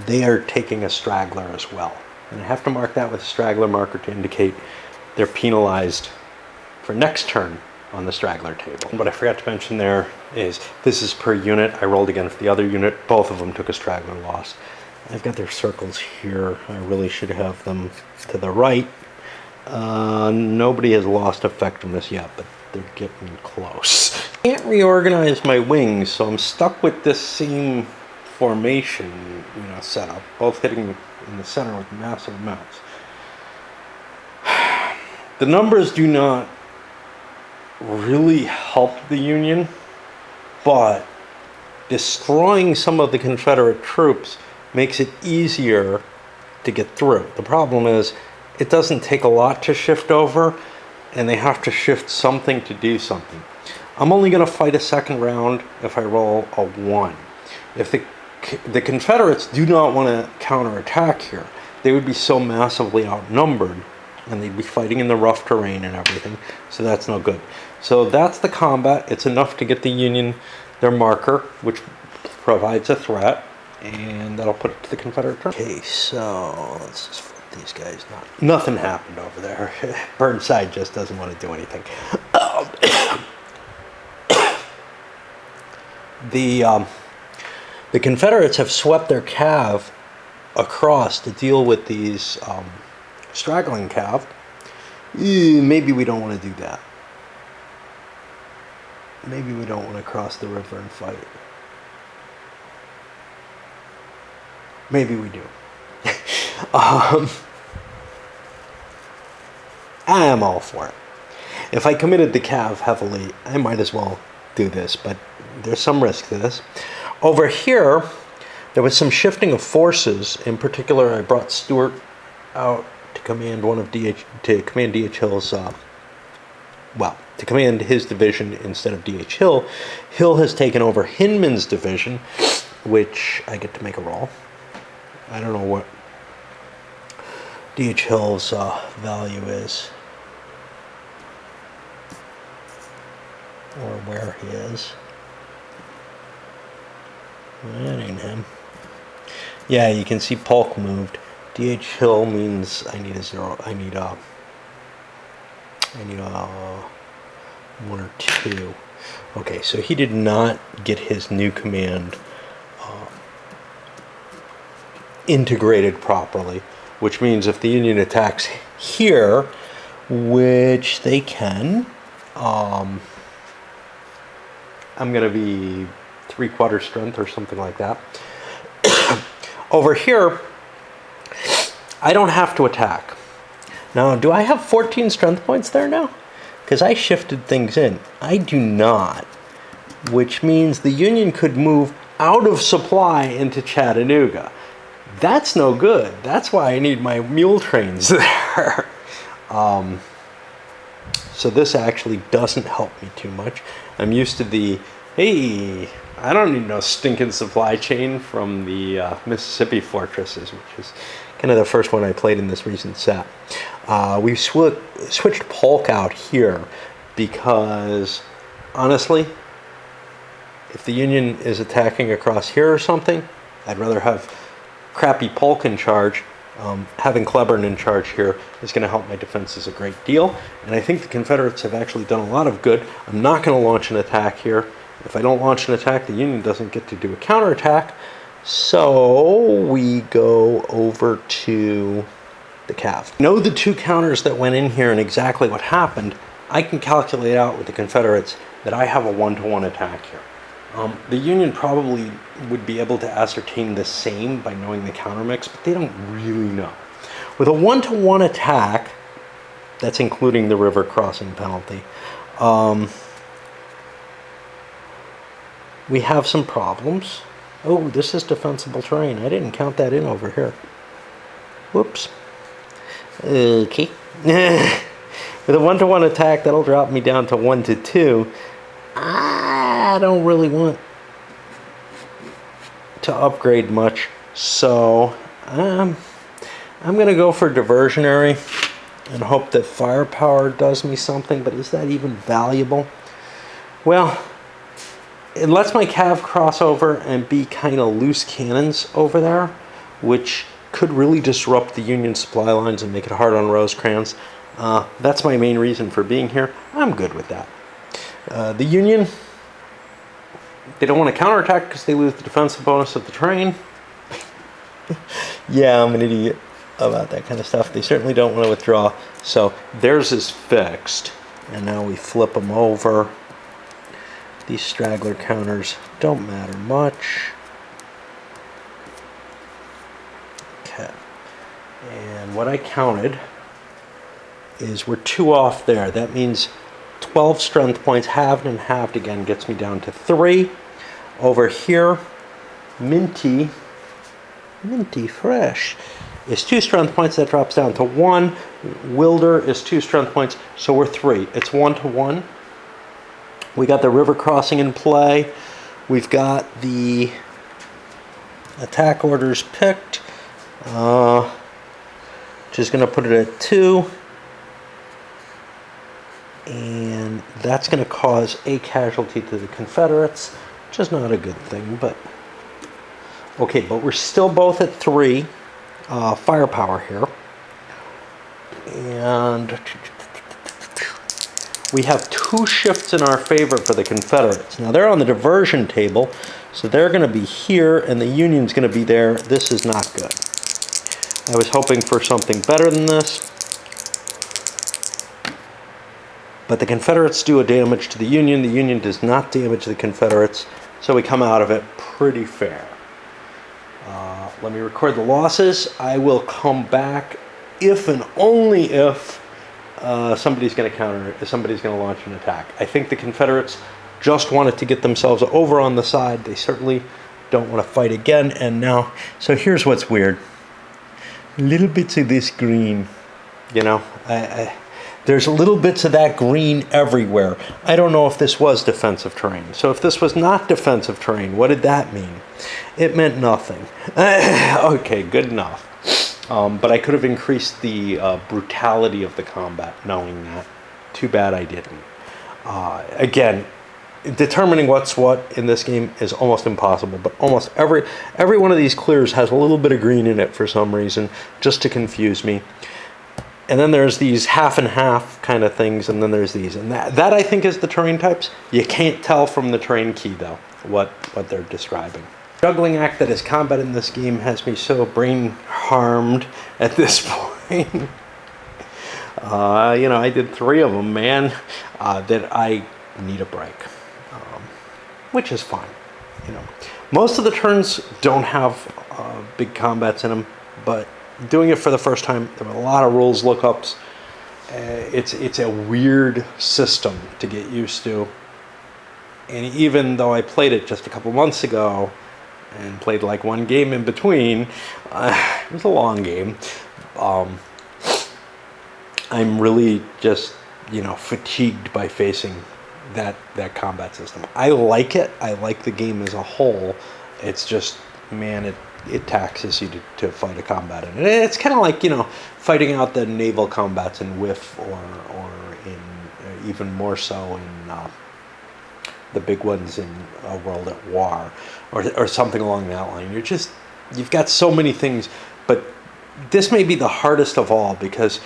They are taking a straggler as well. And I have to mark that with a straggler marker to indicate they're penalized for next turn on the straggler table. What I forgot to mention there is this is per unit. I rolled again for the other unit. Both of them took a straggler loss. I've got their circles here. I really should have them to the right. Nobody has lost effectiveness yet, but they're getting close. I can't reorganize my wings, so I'm stuck with this same formation, setup, both hitting in the center with massive amounts. The numbers do not really help the Union, but destroying some of the Confederate troops makes it easier to get through. The problem is it doesn't take a lot to shift over, and they have to shift something to do something. I'm only going to fight a second round if I roll a 1. If the Confederates do not want to counterattack here, they would be so massively outnumbered, and they'd be fighting in the rough terrain and everything, so that's no good. So that's the combat. It's enough to get the Union their marker, which provides a threat, and that'll put it to the Confederate turn. Okay, so let's just flip these guys. Nothing happened over there. Burnside just doesn't want to do anything. The Confederates have swept their cav across to deal with these straggling cav. Maybe we don't want to do that. Maybe we don't want to cross the river and fight. Maybe we do. I'm all for it. If I committed the cav heavily, I might as well do this, but there's some risk to this. Over here, there was some shifting of forces. In particular, I brought Stuart out to command to command D.H. Hill's, to command his division instead of D.H. Hill. Hill has taken over Hinman's division, which I get to make a roll. I don't know what D.H. Hill's value is, or where he is. That ain't him. Yeah, you can see Polk moved. D.H. Hill means I need a 1 or 2. Okay, so he did not get his new command integrated properly, which means if the Union attacks here, which they can, I'm going to be 3/4 strength or something like that. Over here, I don't have to attack. Now, do I have 14 strength points there now? Because I shifted things in. I do not, which means the Union could move out of supply into Chattanooga. That's no good. That's why I need my mule trains there. So this actually doesn't help me too much. I'm used to the, hey, I don't need no stinking supply chain from the Mississippi fortresses, which is kind of the first one I played in this recent set. We switched Polk out here because, honestly, if the Union is attacking across here or something, I'd rather have crappy Polk in charge. Having Cleburne in charge here is going to help my defenses a great deal, and I think the Confederates have actually done a lot of good. I'm not going to launch an attack here. If I don't launch an attack, the Union doesn't get to do a counterattack, so we go over to the cav. Know the 2 counters that went in here and exactly what happened. I can calculate out with the Confederates that I have a 1-to-1 attack here. The Union probably would be able to ascertain the same by knowing the counter mix, but they don't really know. With a 1-to-1 attack, that's including the river crossing penalty, we have some problems. Oh, this is defensible terrain. I didn't count that in over here. Whoops. Okay. With a 1-to-1 attack, that'll drop me down to 1-to-2. I don't really want to upgrade much, so I'm going to go for diversionary and hope that firepower does me something, but is that even valuable? Well, it lets my cav cross over and be kind of loose cannons over there, which could really disrupt the Union supply lines and make it hard on Rosecrans. That's my main reason for being here. I'm good with that. The Union, they don't want to counterattack because they lose the defensive bonus of the train. Yeah, I'm an idiot about that kind of stuff. They certainly don't want to withdraw. So theirs is fixed. And now we flip them over. These straggler counters don't matter much. Okay. And what I counted is we're 2 off there. That means 12 strength points, halved and halved again, gets me down to 3. Over here, Minty Fresh is 2 strength points. That drops down to 1. Wilder is 2 strength points, so we're 3. It's 1-to-1. We got the river crossing in play. We've got the attack orders picked, which is going to put it at 2. And that's going to cause a casualty to the Confederates, which is not a good thing, but okay, but we're still both at 3 firepower here. And we have 2 shifts in our favor for the Confederates. Now they're on the diversion table, so they're going to be here and the Union's going to be there. This is not good. I was hoping for something better than this. But the Confederates do a damage to the Union. The Union does not damage the Confederates. So we come out of it pretty fair. Let me record the losses. I will come back if and only if somebody's going to counter it, somebody's going to launch an attack. I think the Confederates just wanted to get themselves over on the side. They certainly don't want to fight again. And now, so here's what's weird. Little bits of this green, you know, there's little bits of that green everywhere. I don't know if this was defensive terrain. So if this was not defensive terrain, what did that mean? It meant nothing. Okay, good enough. But I could have increased the brutality of the combat knowing that. Too bad I didn't. Again, determining what's what in this game is almost impossible, but almost every one of these clears has a little bit of green in it for some reason, just to confuse me. And then there's these half and half kind of things, and then there's these. And that I think is the terrain types. You can't tell from the terrain key, though, what they're describing. Juggling act that is combat in this game has me so brain harmed at this point. You know, I did 3 of them, man, that I need a break, which is fine. You know, most of the turns don't have big combats in them, but doing it for the first time, there were a lot of rules lookups. It's a weird system to get used to. And even though I played it just a couple months ago and played like one game in between, it was a long game. I'm really just, you know, fatigued by facing that combat system. I like it. I like the game as a whole. It's just, man, it taxes you to fight a combat in it. It's kind of like, you know, fighting out the naval combats in WIF or in even more so in the big ones in World at War or something along that line. You've got so many things, but this may be the hardest of all because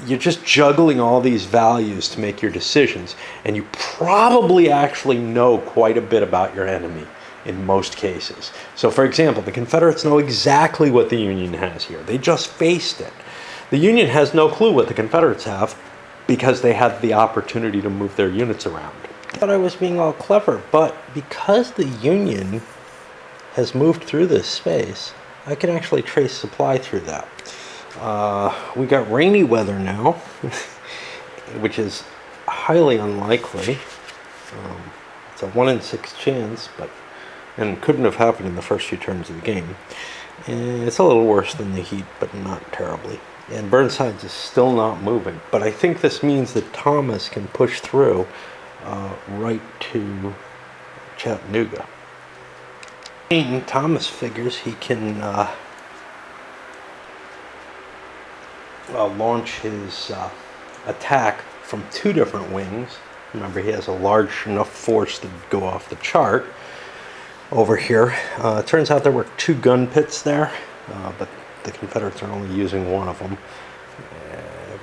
you're just juggling all these values to make your decisions, and you probably actually know quite a bit about your enemy in most cases. So for example, the Confederates know exactly what the Union has here. They just faced it. The Union has no clue what the Confederates have because they had the opportunity to move their units around. I thought I was being all clever, but because the Union has moved through this space, I can actually trace supply through that. We got rainy weather now, which is highly unlikely. It's a 1 in 6 chance, and couldn't have happened in the first few turns of the game. And it's a little worse than the heat, but not terribly. And Burnside's is still not moving, but I think this means that Thomas can push through right to Chattanooga. And Thomas figures he can launch his attack from 2 different wings. Remember, he has a large enough force to go off the chart. Over here, it turns out there were 2 gun pits there, but the Confederates are only using one of them.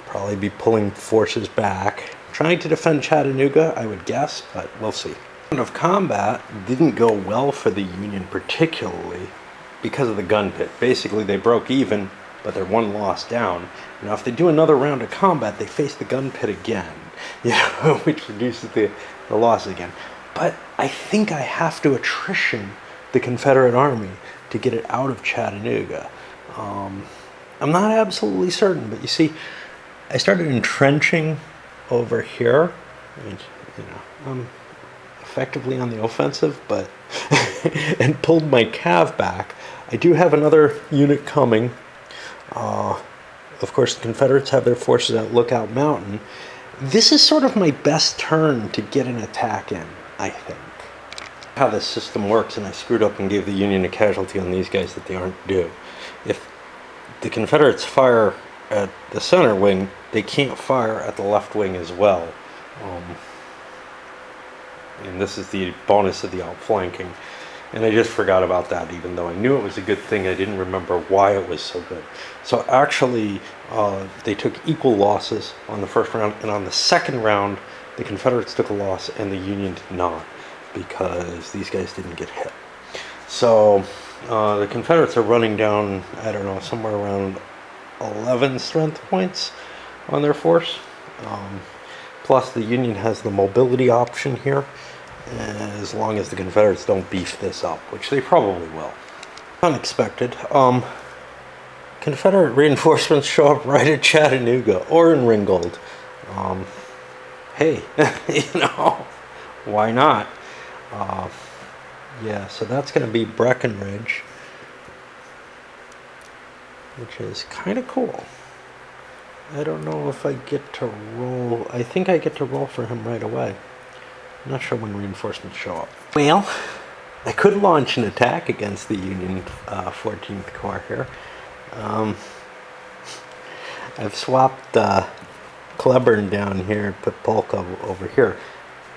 Probably be pulling forces back, trying to defend Chattanooga, I would guess, but we'll see. Of combat didn't go well for the Union particularly because of the gun pit. Basically, they broke even, but they're 1 loss down. Now, if they do another round of combat, they face the gun pit again, you know, which reduces the loss again. But I think I have to attrition the Confederate Army to get it out of Chattanooga. I'm not absolutely certain, but you see, I started entrenching over here. You know, I'm effectively on the offensive, but and pulled my cav back. I do have another unit coming. Of course, the Confederates have their forces at Lookout Mountain. This is sort of my best turn to get an attack in, I think. How this system works, and I screwed up and gave the Union a casualty on these guys that they aren't due. If the Confederates fire at the center wing, they can't fire at the left wing as well. And this is the bonus of the outflanking. And I just forgot about that, even though I knew it was a good thing. I didn't remember why it was so good. So actually, they took equal losses on the first round, and on the second round, the Confederates took a loss and the Union did not, because these guys didn't get hit. So The Confederates are running down, I don't know, somewhere around 11 strength points on their force. Plus, the Union has the mobility option here, as long as the Confederates don't beef this up, which they probably will. Unexpected. Confederate reinforcements show up right at Chattanooga or in Ringgold. Hey, why not? Yeah, so that's going to be Breckinridge, which is kind of cool. I don't know if I get to roll. I think I get to roll for him right away. I'm not sure when reinforcements show up. Well, I could launch an attack against the Union 14th Corps here. I've swapped Cleburne down here and put Polk over here.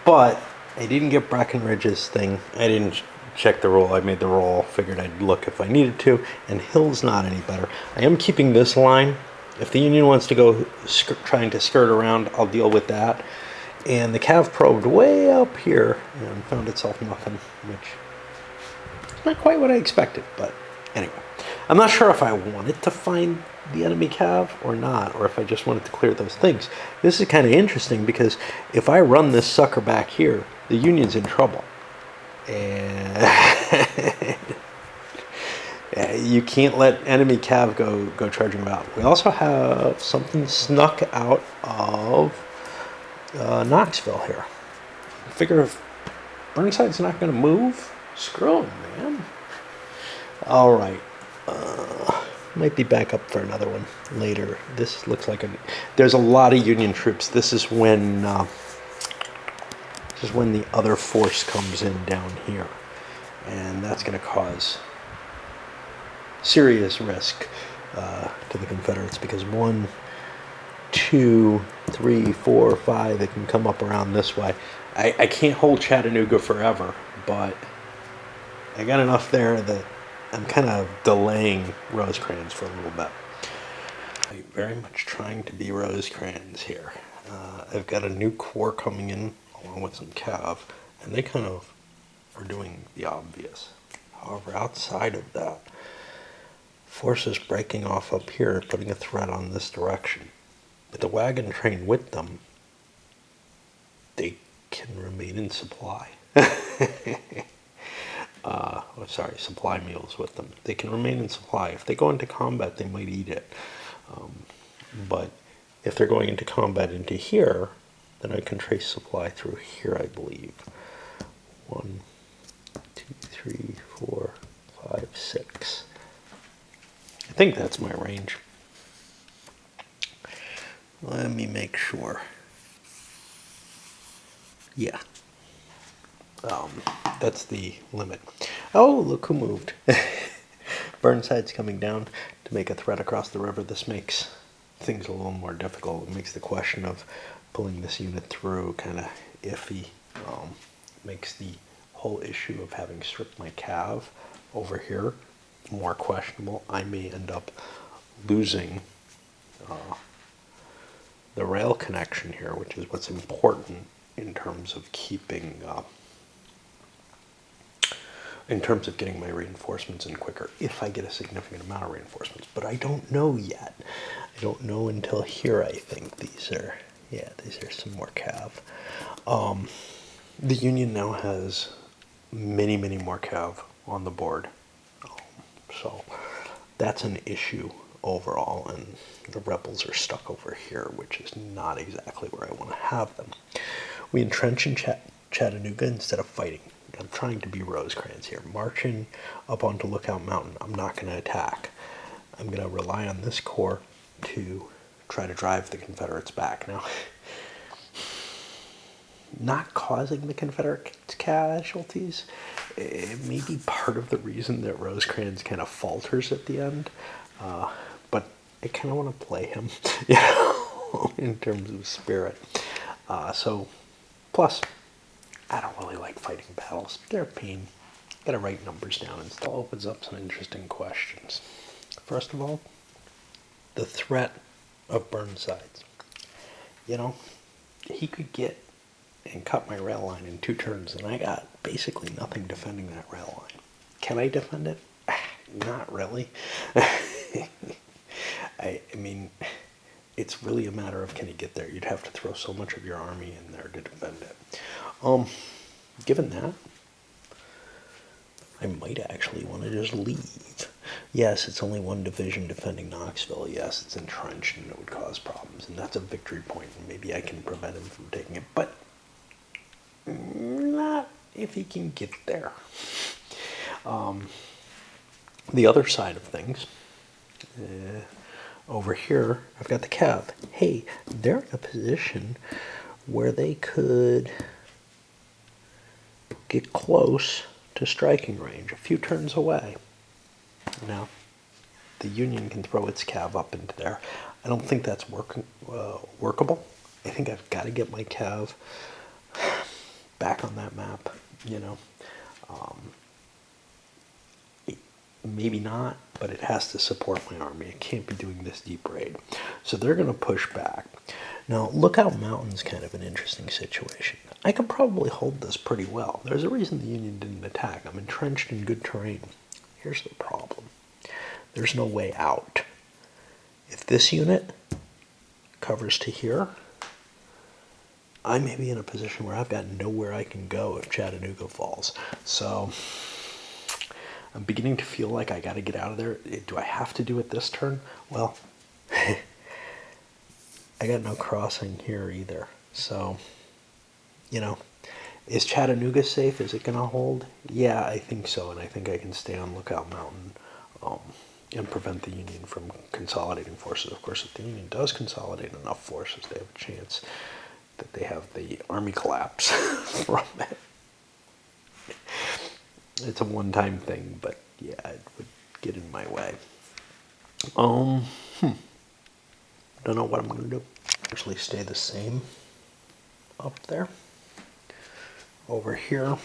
But I didn't get Breckinridge's thing. I didn't check the roll. I made the roll, figured I'd look if I needed to, and Hill's not any better. I am keeping this line. If the Union wants to go trying to skirt around, I'll deal with that. And the Cav probed way up here and found itself nothing, which is not quite what I expected, but anyway. I'm not sure if I wanted to find the enemy Cav or not, or if I just wanted to clear those things. This is kind of interesting because if I run this sucker back here, the Union's in trouble. And you can't let enemy Cav go charging about. We also have something snuck out of Knoxville here. I figure if Burnside's not going to move, screw him, man. All right. Might be back up for another one later. This looks like there's a lot of Union troops. This is when the other force comes in down here, and that's going to cause serious risk to the Confederates because 1, 2, 3, 4, 5, they can come up around this way. I can't hold Chattanooga forever, but I got enough there that I'm kind of delaying Rosecrans for a little bit. I'm very much trying to be Rosecrans here. I've got a new corps coming in along with some Cav, and they kind of are doing the obvious. However, outside of that, forces breaking off up here, putting a threat on this direction. With the wagon train with them, they can remain in supply. Supply mules with them. They can remain in supply. If they go into combat, they might eat it. But if they're going into combat into here, then I can trace supply through here, I believe. 1, 2, 3, 4, 5, 6. I think that's my range. Let me make sure. Yeah. That's the limit. Oh, look who moved. Burnside's coming down to make a threat across the river. This makes things a little more difficult. It makes the question of pulling this unit through kind of iffy. Makes the whole issue of having stripped my Cav over here more questionable. I may end up losing the rail connection here, which is what's important in terms of keeping in terms of getting my reinforcements in quicker, if I get a significant amount of reinforcements. But I don't know yet. I don't know until here, I think. These are some more Cav. The Union now has many, many more Cav on the board. So that's an issue overall, and the rebels are stuck over here, which is not exactly where I want to have them. We entrench in Chattanooga instead of fighting. I'm trying to be Rosecrans here. Marching up onto Lookout Mountain, I'm not going to attack. I'm going to rely on this corps to try to drive the Confederates back. Now, not causing the Confederate casualties, it may be part of the reason that Rosecrans kind of falters at the end, but I kind of want to play him, in terms of spirit. Plus, I don't really like fighting battles. They're a pain. Gotta write numbers down, and still opens up some interesting questions. First of all, the threat of Burnside's. He could get and cut my rail line in 2 turns, and I got basically nothing defending that rail line. Can I defend it? Not really. I mean, it's really a matter of can you get there. You'd have to throw so much of your army in there to defend it. Given that, I might actually want to just leave. Yes, it's only one division defending Knoxville. Yes, it's entrenched and it would cause problems. And that's a victory point, and maybe I can prevent him from taking it. But not if he can get there. The other side of things, over here, I've got the Cav. Hey, they're in a position where they could get close to striking range, a few turns away. Now, the Union can throw its Cav up into there. I don't think that's workable. I think I've got to get my Cav back on that map, you know. Maybe not, but it has to support my army. It can't be doing this deep raid. So they're going to push back. Now, Lookout Mountain's kind of an interesting situation. I could probably hold this pretty well. There's a reason the Union didn't attack. I'm entrenched in good terrain. Here's the problem. There's no way out. If this unit covers to here, I may be in a position where I've got nowhere I can go if Chattanooga falls. So I'm beginning to feel like I got to get out of there. Do I have to do it this turn? Well, I got no crossing here either. So, you know, is Chattanooga safe? Is it going to hold? Yeah, I think so. And I think I can stay on Lookout Mountain and prevent the Union from consolidating forces. Of course, if the Union does consolidate enough forces, they have a chance that they have the army collapse from it. It's a one-time thing, but yeah, it would get in my way. Don't know what I'm going to do. Actually stay the same up there. Over here,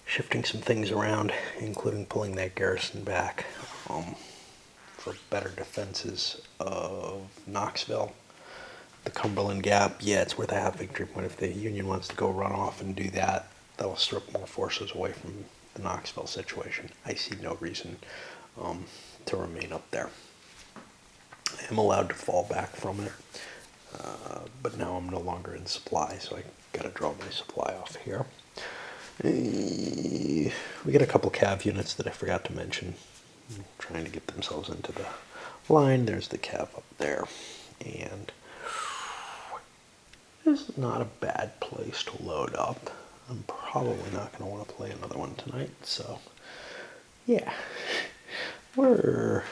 shifting some things around, including pulling that garrison back for better defenses of Knoxville. The Cumberland Gap, yeah, it's worth a half victory point. If the Union wants to go run off and do that, that'll strip more forces away from the Knoxville situation. I see no reason to remain up there. I am allowed to fall back from it, but now I'm no longer in supply, so I gotta draw my supply off here. We got a couple Cav units that I forgot to mention, trying to get themselves into the line. There's the Cav up there, and this is not a bad place to load up. I'm probably not going to want to play another one tonight, so yeah, we're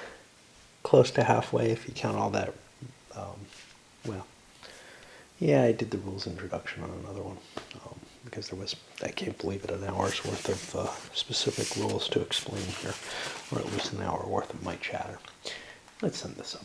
close to halfway if you count all that. Well, yeah, I did the rules introduction on another one because there was, I can't believe it, an hour's worth of specific rules to explain here, or at least an hour worth of my chatter. Let's send this up.